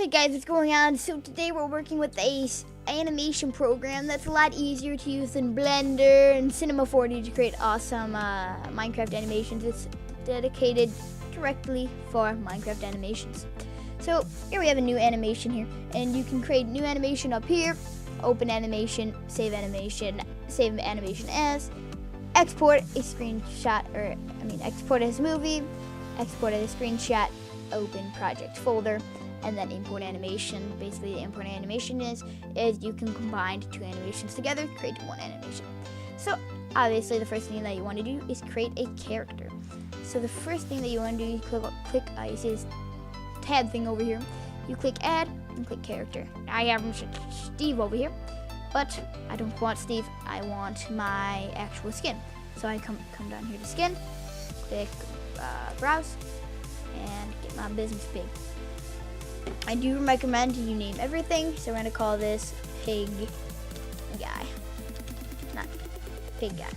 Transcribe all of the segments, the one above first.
Hey guys, what's going on? So today we're working with a animation program that's a lot easier to use than Blender and Cinema 4D to create awesome Minecraft animations. It's dedicated directly for Minecraft animations. So here we have a new animation here, and you can create new animation up here, open animation, save animation as, export a screenshot, export as movie, export as a screenshot, open project folder, and then import animation. Basically, the import animation is you can combine two animations together, create one animation. So obviously, the first thing that you want to do is create a character. So the first thing that you want to do is click you see this tab thing over here. You click add and click character. I have Steve over here, but I don't want Steve. I want my actual skin. So I come down here to skin, click browse, and get my business pig. I do recommend you name everything, so we're going to call this Pig Guy. Not Pig Guy.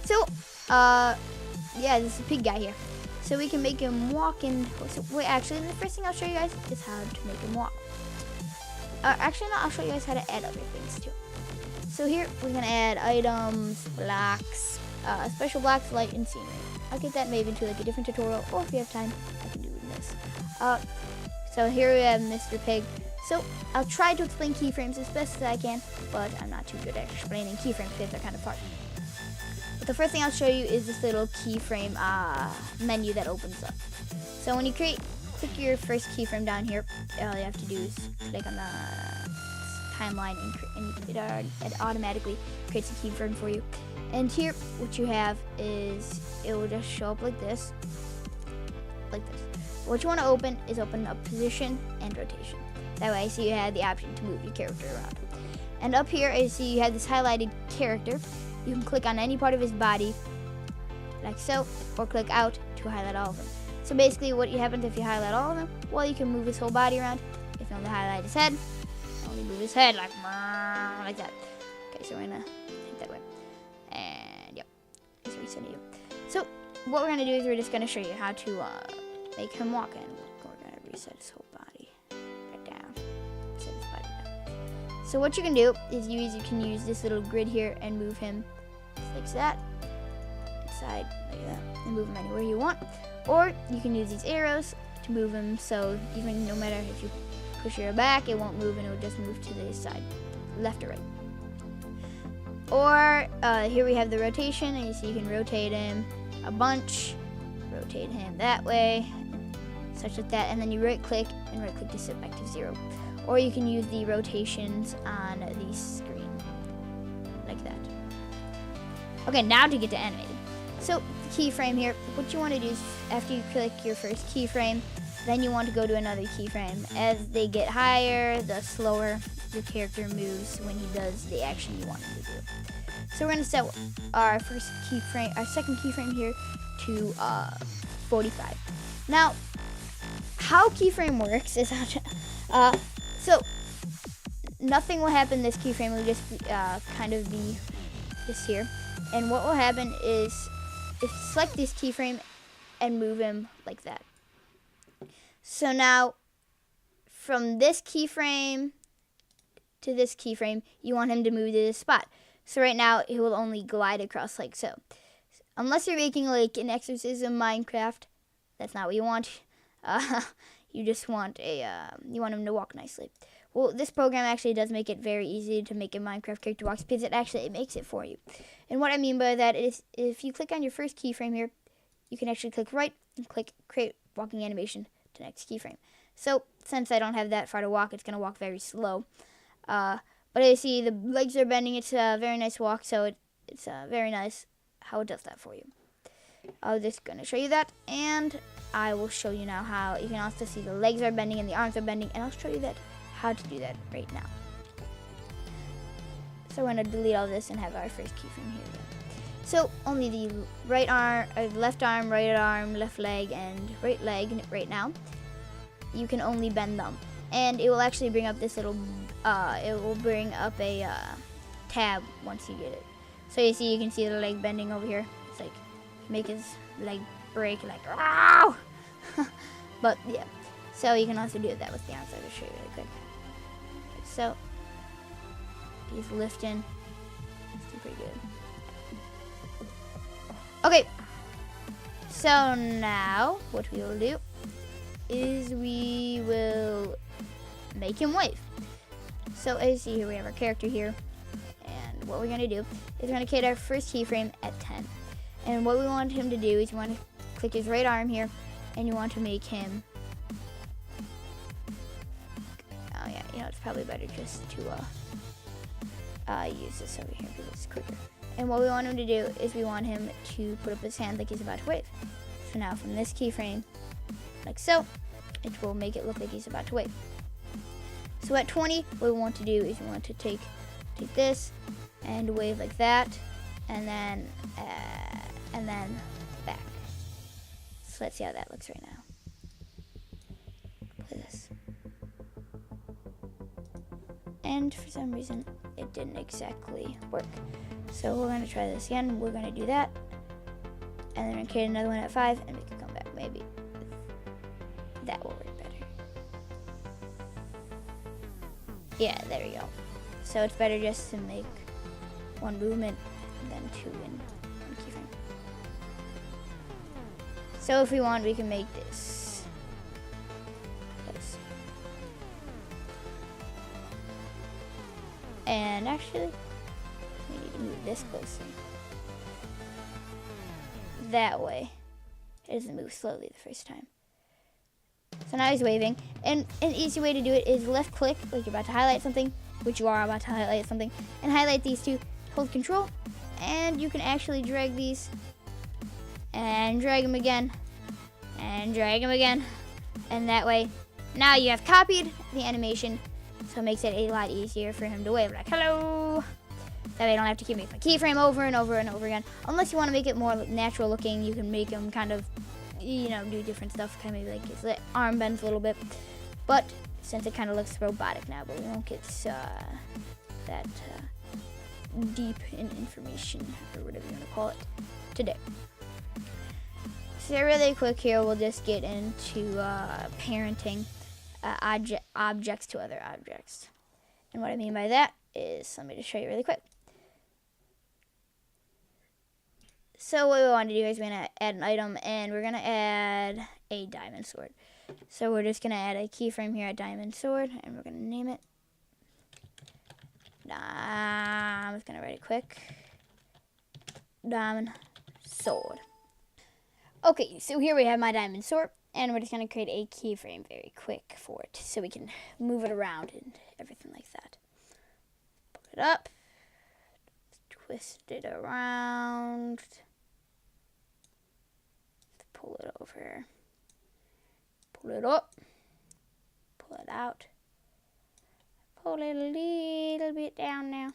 So, yeah, this is Pig Guy here. So we can make him walk in. So, wait, actually, the first thing I'll show you guys is how to make him walk. Actually, no, I'll show you guys how to add other things too. So here, we're going to add items, blocks, special blocks, light, and scenery. I'll get that maybe into like a different tutorial, or if you have time, I can do this. So here we have Mr. Pig. So I'll try to explain keyframes as best as I can, but I'm not too good at explaining keyframes because they're kind of hard. But the first thing I'll show you is this little keyframe menu that opens up. So when you click your first keyframe down here, all you have to do is click on the timeline and it automatically creates a keyframe for you. And here, what you have is it will just show up like this. What you want to open is open up position and rotation. That way, so you have the option to move your character around. And up here, you see you have this highlighted character. You can click on any part of his body, like so, or click out to highlight all of them. So basically, what happens if you highlight all of them? Well, you can move his whole body around. If you only highlight his head, only move his head like that. Okay, so we're gonna hit that way. And yep, it's resetting you. So what we're gonna do is we're just gonna show you how to make him walk in. We're gonna reset his whole body right down. Set his body down. So what you can do is you can use this little grid here and move him just like that, inside like that, and move him anywhere you want. Or you can use these arrows to move him, so even no matter if you push your back, it won't move and it will just move to the side, left or right. Or here we have the rotation, and you see you can rotate him a bunch, rotate him that way, such like that, and then you right click to set back to 0. Or you can use the rotations on the screen, like that. Okay, now to get to animated. So the keyframe here, what you want to do is after you click your first keyframe, then you want to go to another keyframe. As they get higher, the slower your character moves when he does the action you want him to do. So we're going to set our second keyframe here to 45. Now, how keyframe works is so nothing will happen. This keyframe will just kind of be this here, and what will happen is if you select this keyframe and move him like that. So now, from this keyframe to this keyframe, you want him to move to this spot. So right now, he will only glide across like so. Unless you're making like an exorcism Minecraft, that's not what you want. You just want you want him to walk nicely. Well, this program actually does make it very easy to make a Minecraft character walk because it makes it for you. And what I mean by that is if you click on your first keyframe here, you can actually click right and click create walking animation to next keyframe. So since I don't have that far to walk, it's going to walk very slow. But I see the legs are bending. It's a very nice walk, so it's very nice how it does that for you. I'm just going to show you that, and I will show you now how you can also see the legs are bending and the arms are bending, and I'll show you how to do that right now. So we're going to delete all this and have our first keyframe here again. So only the left arm, right arm, left leg, and right leg right now. You can only bend them, and it will actually bring up this little. It will bring up a tab once you get it. So you can see the leg bending over here. It's like make his leg break like wow. But yeah. So you can also do that with the arms. I'll just show you really quick. So he's lifting. It's doing pretty good. Okay. So now what we will do is we will make him wave. So as you see here, we have our character here. And what we're going to do is we're going to create our first keyframe at 10. And what we want him to do is you want to click his right arm here, and you want to make him, oh yeah, you know, it's probably better just to use this over here because it's quicker. And what we want him to do is we want him to put up his hand like he's about to wave. So now from this keyframe, like so, it will make it look like he's about to wave. So at 20, what we want to do is we want to take this and wave like that, and then back. So let's see how that looks right now. Play this. And for some reason, it didn't exactly work. So we're going to try this again. We're going to do that. And then we're going to create another one at 5 and make it come back. Maybe that will work better. Yeah, there we go. So it's better just to make one movement than two in one keyframe. So if we want, we can make this. And actually, we need to move this closer. That way, it doesn't move slowly the first time. So now he's waving. And an easy way to do it is left click, like you're about to highlight something, which you are about to highlight something, and highlight these two, hold control, and you can actually drag these, and drag them again, and drag them again. And that way, now you have copied the animation, so it makes it a lot easier for him to wave, like, hello. That way I don't have to keep making my keyframe over and over and over again. Unless you want to make it more natural looking, you can make him kind of, you know, do different stuff, kind of maybe like his arm bends a little bit. But since it kind of looks robotic now, but we won't get that deep in information, or whatever you want to call it, today. So really quick here, we'll just get into parenting objects to other objects. And what I mean by that is, let me just show you really quick. So what we want to do is we're going to add an item, and we're going to add a diamond sword. So we're just going to add a keyframe here at diamond sword, and we're going to name it. I'm just going to write it quick. Diamond sword. Okay, so here we have my diamond sword, and we're just going to create a keyframe very quick for it, so we can move it around and everything like that. Put it up, twist it around, pull it over, pull it up, pull it out, pull it a little bit down now,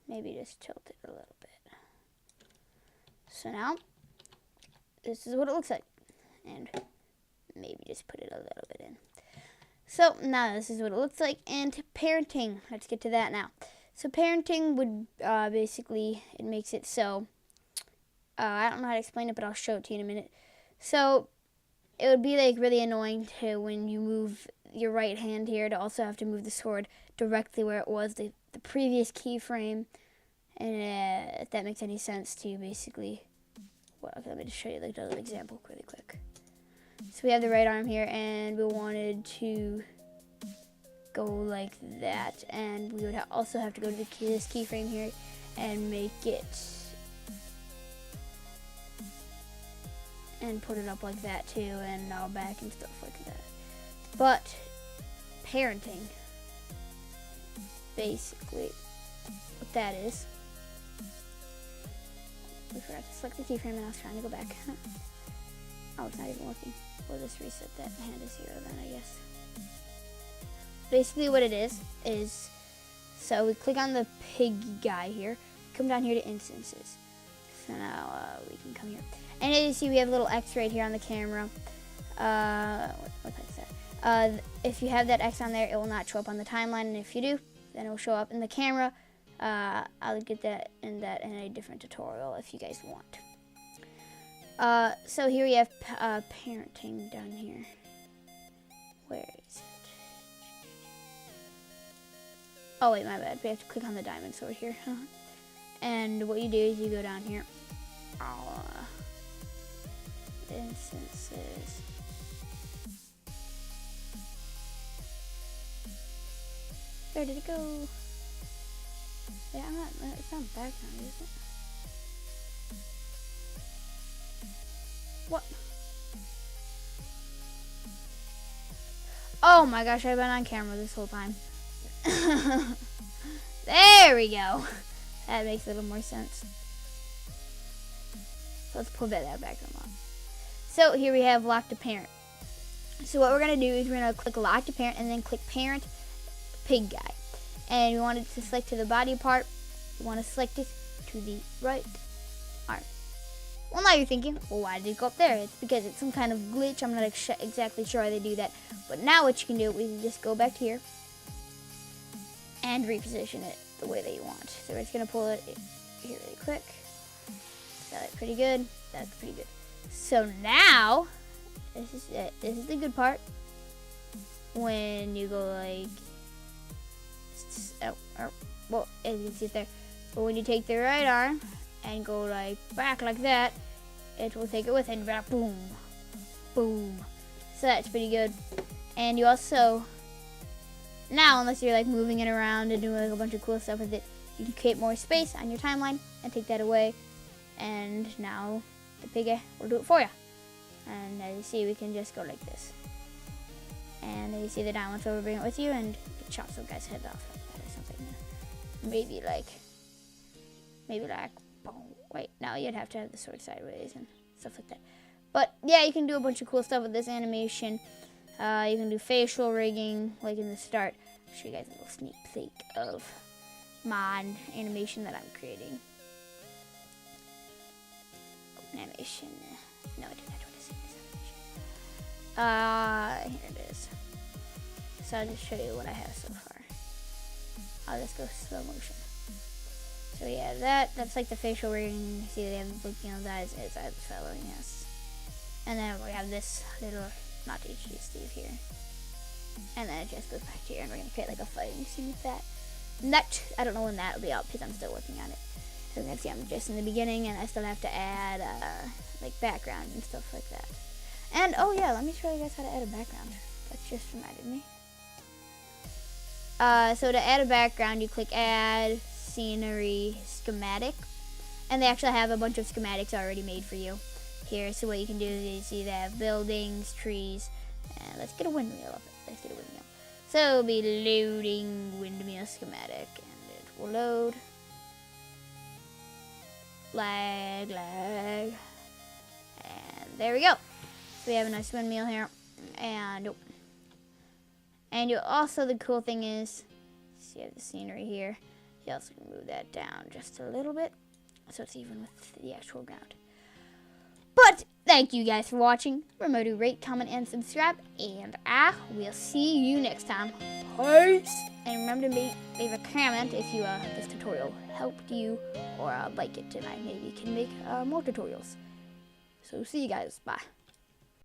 maybe just tilt it a little bit. So now, this is what it looks like, and maybe just put it a little bit in. So now this is what it looks like. And parenting, let's get to that now. So parenting would basically, it makes it so, I don't know how to explain it, but I'll show it to you in a minute. So it would be like really annoying to, when you move your right hand here, to also have to move the sword directly where it was the previous keyframe. And if that makes any sense to you, basically. Well, okay, let me just show you like another example really quick. So we have the right arm here, and we wanted to go like that, and we would also have to go to this keyframe here and make it, and put it up like that too, and now back and stuff like that. But parenting, basically what that is, we forgot to select the keyframe, and I was trying to go back. Oh, it's not even working. We'll just reset that hand to 0 then, I guess. Basically what it is, so we click on the pig guy here, come down here to instances. So now we can come here. And as you see, we have a little X right here on the camera. What is that? If you have that X on there, it will not show up on the timeline, and if you do, then it will show up in the camera. I'll get that in a different tutorial if you guys want. So here we have parenting down here. Where is it? Oh wait, my bad. We have to click on the diamond sword here. And what you do is you go down here. Instances. Where did it go? Yeah, it's not background, is it? What? Oh my gosh, I've been on camera this whole time. There we go. That makes a little more sense. So let's pull that background off. So here we have lock to parent. So what we're going to do is we're going to click lock to parent and then click parent pig guy. And we want it to select to the body part. We want to select it to the right arm. Well, now you're thinking, well, why did it go up there? It's because it's some kind of glitch. I'm not exactly sure why they do that. But now what you can do is just go back here and reposition it the way that you want. So we're just going to pull it here really quick. Got it pretty good. That's pretty good. So now, this is it. This is the good part. When you go like, well, as you can see it there. But when you take the right arm and go like back like that, it will take it with it and back, boom, boom. So that's pretty good. And you also, now unless you're like moving it around and doing like a bunch of cool stuff with it, you can create more space on your timeline and take that away. And now the pig will do it for you. And as you see, we can just go like this. And as you see the diamond sword, bring it with you and it chops some guy's head off like that or something. Maybe like, boom. Wait, now you'd have to have the sword sideways and stuff like that. But yeah, you can do a bunch of cool stuff with this animation. You can do facial rigging, like in the start. I'll show you guys a little sneak peek of my animation that I'm creating. Animation. No, I didn't want to see this animation. Here it is. So I'll just show you what I have so far. I'll just go slow motion. So yeah, that's like the facial rigging. You see they have looking on the eyes as I'm following us. And then we have this little, not HG Steve here. And then it just goes back to here and we're going to create like a fighting scene with that. And that, I don't know when that will be out because I'm still working on it. So you can see I'm just in the beginning and I still have to add like background and stuff like that. And oh yeah, let me show you guys how to add a background. That just reminded me. So to add a background, you click add scenery schematic. And they actually have a bunch of schematics already made for you here. So what you can do is you see they have buildings, trees, and let's get a windmill up. Let's get a windmill. So it'll be loading windmill schematic and it will load. Lag. And there we go. So we have a nice windmill here. And you also, the cool thing is, see, you have the scenery here. You also can move that down just a little bit so it's even with the actual ground. But thank you guys for watching. Remember to rate, comment, and subscribe. And I will see you next time. Peace! And remember to leave a comment if you this tutorial helped you or like it, and I maybe can make more tutorials. So see you guys. Bye.